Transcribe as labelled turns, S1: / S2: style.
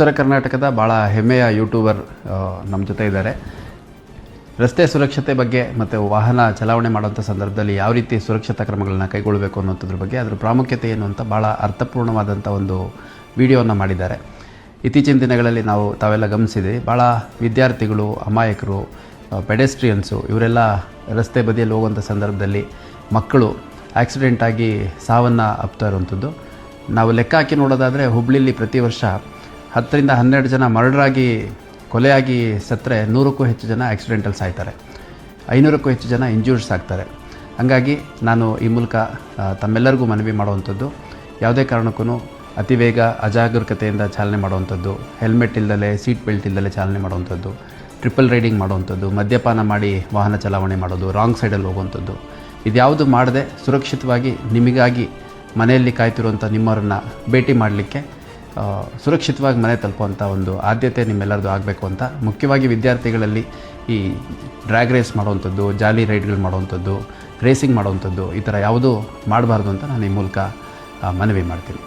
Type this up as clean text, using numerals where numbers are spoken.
S1: ಉತ್ತರ ಕರ್ನಾಟಕದ ಭಾಳ ಹೆಮ್ಮೆಯ ಯೂಟ್ಯೂಬರ್ ನಮ್ಮ ಜೊತೆ ಇದ್ದಾರೆ. ರಸ್ತೆ ಸುರಕ್ಷತೆ ಬಗ್ಗೆ ಮತ್ತು ವಾಹನ ಚಲಾವಣೆ ಮಾಡುವಂಥ ಸಂದರ್ಭದಲ್ಲಿ ಯಾವ ರೀತಿ ಸುರಕ್ಷತಾ ಕ್ರಮಗಳನ್ನು ಕೈಗೊಳ್ಳಬೇಕು ಅನ್ನೋದ್ರ ಬಗ್ಗೆ, ಅದರ ಪ್ರಾಮುಖ್ಯತೆ ಏನು ಅಂತ ಭಾಳ ಅರ್ಥಪೂರ್ಣವಾದಂಥ ಒಂದು ವಿಡಿಯೋವನ್ನು ಮಾಡಿದ್ದಾರೆ. ಇತ್ತೀಚಿನ ದಿನಗಳಲ್ಲಿ ತಾವೆಲ್ಲ ಗಮನಿಸಿದ್ವಿ, ಭಾಳ ವಿದ್ಯಾರ್ಥಿಗಳು, ಅಮಾಯಕರು, ಪೆಡೆಸ್ಟ್ರಿಯನ್ಸು ಇವರೆಲ್ಲ ರಸ್ತೆ ಬದಿಯಲ್ಲಿ ಹೋಗುವಂಥ ಸಂದರ್ಭದಲ್ಲಿ ಮಕ್ಕಳು ಆಕ್ಸಿಡೆಂಟ್ ಆಗಿ ಸಾವನ್ನು ಅಪ್ತಾ ಇರುವಂಥದ್ದು. ನಾವು ಲೆಕ್ಕ ಹಾಕಿ ನೋಡೋದಾದರೆ ಹುಬ್ಳಿಲಿ ಪ್ರತಿ ವರ್ಷ 10 ರಿಂದ 12 ಜನ ಮರ್ಡರಾಗಿ ಕೊಲೆಯಾಗಿ ಸತ್ತರೆ 100ಕ್ಕೂ ಹೆಚ್ಚು ಜನ ಆಕ್ಸಿಡೆಂಟಲ್ಲಿ ಸಾಯ್ತಾರೆ, 500ಕ್ಕೂ ಹೆಚ್ಚು ಜನ ಇಂಜೂರ್ಸ್ ಆಗ್ತಾರೆ. ಹಾಗಾಗಿ ನಾನು ಈ ಮೂಲಕ ತಮ್ಮೆಲ್ಲರಿಗೂ ಮನವಿ ಮಾಡುವಂಥದ್ದು, ಯಾವುದೇ ಕಾರಣಕ್ಕೂ ಅತಿ ವೇಗ ಅಜಾಗರೂಕತೆಯಿಂದ ಚಾಲನೆ ಮಾಡುವಂಥದ್ದು, ಹೆಲ್ಮೆಟ್ ಇಲ್ಲದಲೇ, ಸೀಟ್ ಬೆಲ್ಟ್ ಇಲ್ಲದಲೇ ಚಾಲನೆ ಮಾಡುವಂಥದ್ದು, ಟ್ರಿಪಲ್ ರೈಡಿಂಗ್ ಮಾಡುವಂಥದ್ದು, ಮದ್ಯಪಾನ ಮಾಡಿ ವಾಹನ ಚಲಾವಣೆ ಮಾಡೋದು, ರಾಂಗ್ ಸೈಡಲ್ಲಿ ಹೋಗುವಂಥದ್ದು, ಇದ್ಯಾವುದು ಮಾಡದೆ ಸುರಕ್ಷಿತವಾಗಿ ನಿಮಗಾಗಿ ಮನೆಯಲ್ಲಿ ಕಾಯ್ತಿರುವಂಥ ನಿಮ್ಮವರನ್ನು ಭೇಟಿ ಮಾಡಲಿಕ್ಕೆ ಸುರಕ್ಷಿತವಾಗಿ ಮನೆ ತಲುಪುವಂಥ ಒಂದು ಆದ್ಯತೆ ನಿಮ್ಮೆಲ್ಲರದು ಆಗಬೇಕು ಅಂತ, ಮುಖ್ಯವಾಗಿ ವಿದ್ಯಾರ್ಥಿಗಳಲ್ಲಿ ಈ ಡ್ರ್ಯಾಗ್ ರೇಸ್ ಮಾಡುವಂಥದ್ದು, ಜಾಲಿ ರೈಡ್ಗಳು ಮಾಡುವಂಥದ್ದು, ರೇಸಿಂಗ್ ಮಾಡುವಂಥದ್ದು ಈ ಥರ ಯಾವುದೂ ಮಾಡಬಾರ್ದು ಅಂತ ನಾನು ಈ ಮೂಲಕ ಮನವಿ ಮಾಡ್ತೀನಿ.